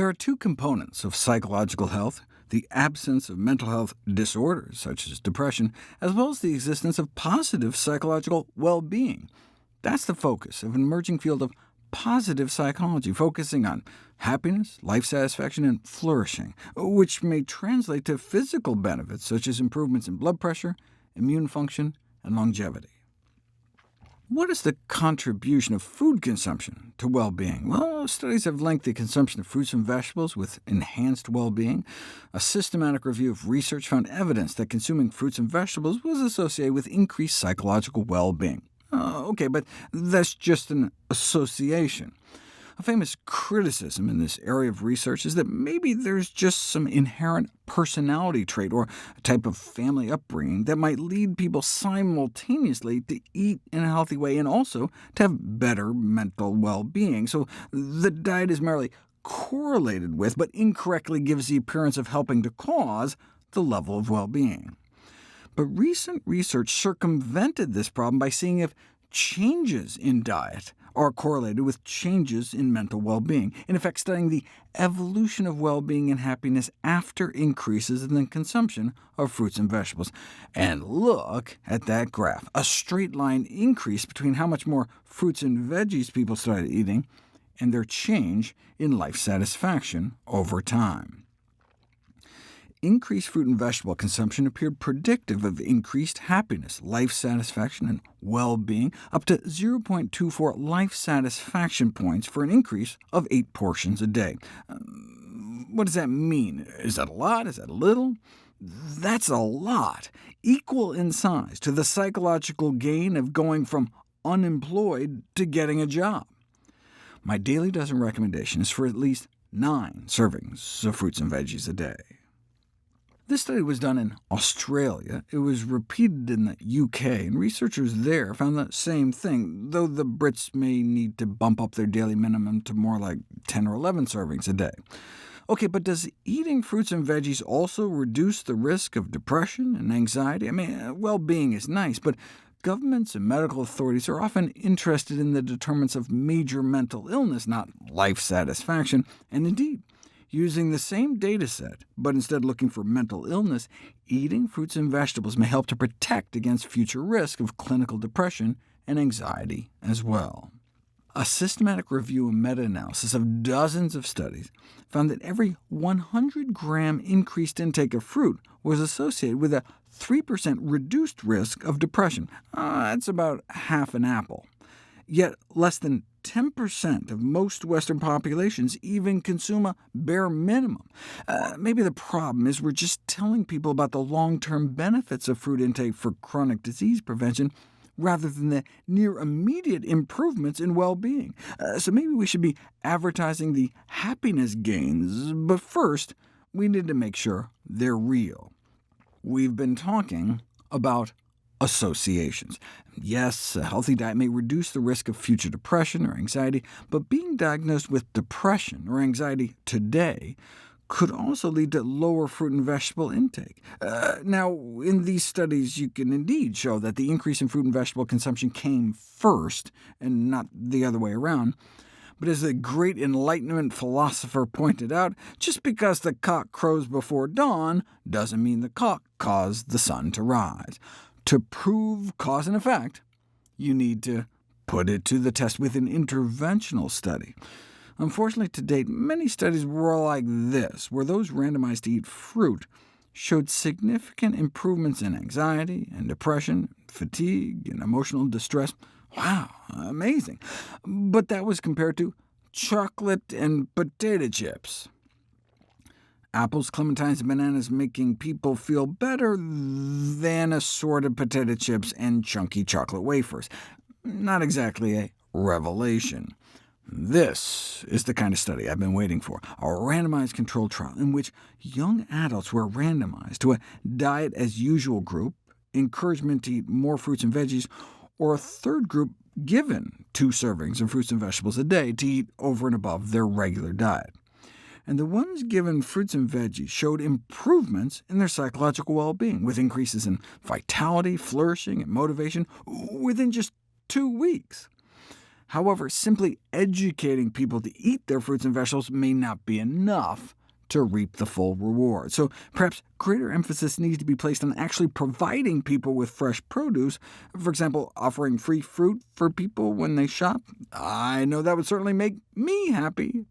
There are two components of psychological health: the absence of mental health disorders, such as depression, as well as the existence of positive psychological well-being. That's the focus of an emerging field of positive psychology, focusing on happiness, life satisfaction, and flourishing, which may translate to physical benefits such as improvements in blood pressure, immune function, and longevity. What is the contribution of food consumption to well-being? Well, studies have linked the consumption of fruits and vegetables with enhanced well-being. A systematic review of research found evidence that consuming fruits and vegetables was associated with increased psychological well-being. OK, but that's just an association. A famous criticism in this area of research is that maybe there's just some inherent personality trait or a type of family upbringing that might lead people simultaneously to eat in a healthy way and also to have better mental well-being. So the diet is merely correlated with, but incorrectly gives the appearance of helping to cause, the level of well-being. But recent research circumvented this problem by seeing if changes in diet are correlated with changes in mental well-being, in effect studying the evolution of well-being and happiness after increases in the consumption of fruits and vegetables. And look at that graph, a straight line increase between how much more fruits and veggies people started eating and their change in life satisfaction over time. Increased fruit and vegetable consumption appeared predictive of increased happiness, life satisfaction, and well-being, up to 0.24 life satisfaction points for an increase of 8 portions a day. What does that mean? Is that a lot? Is that a little? That's a lot, equal in size to the psychological gain of going from unemployed to getting a job. My daily dozen recommendation is for at least 9 servings of fruits and veggies a day. This study was done in Australia. It was repeated in the UK, and researchers there found the same thing, though the Brits may need to bump up their daily minimum to more like 10 or 11 servings a day. OK, but does eating fruits and veggies also reduce the risk of depression and anxiety? I mean, well-being is nice, but governments and medical authorities are often interested in the determinants of major mental illness, not life satisfaction, and indeed, using the same data set, but instead looking for mental illness, eating fruits and vegetables may help to protect against future risk of clinical depression and anxiety as well. A systematic review and meta-analysis of dozens of studies found that every 100-gram increased intake of fruit was associated with a 3% reduced risk of depression. That's about half an apple. Yet less than 10% of most Western populations even consume a bare minimum. Maybe the problem is we're just telling people about the long-term benefits of fruit intake for chronic disease prevention, rather than the near-immediate improvements in well-being. So maybe we should be advertising the happiness gains, but first, we need to make sure they're real. We've been talking about associations. Yes, a healthy diet may reduce the risk of future depression or anxiety, but being diagnosed with depression or anxiety today could also lead to lower fruit and vegetable intake. Now, in these studies, you can indeed show that the increase in fruit and vegetable consumption came first, and not the other way around. But as the great Enlightenment philosopher pointed out, just because the cock crows before dawn doesn't mean the cock caused the sun to rise. To prove cause and effect, you need to put it to the test with an interventional study. Unfortunately, to date, many studies were like this, where those randomized to eat fruit showed significant improvements in anxiety and depression, fatigue, and emotional distress. Wow, amazing. But that was compared to chocolate and potato chips. Apples, clementines, and bananas making people feel better than assorted potato chips and chunky chocolate wafers. Not exactly a revelation. This is the kind of study I've been waiting for, a randomized controlled trial in which young adults were randomized to a diet-as-usual group, encouragement to eat more fruits and veggies, or a third group given 2 servings of fruits and vegetables a day to eat over and above their regular diet. And the ones given fruits and veggies showed improvements in their psychological well-being, with increases in vitality, flourishing, and motivation within just 2 weeks. However, simply educating people to eat their fruits and vegetables may not be enough to reap the full reward. So perhaps greater emphasis needs to be placed on actually providing people with fresh produce, for example, offering free fruit for people when they shop. I know that would certainly make me happy.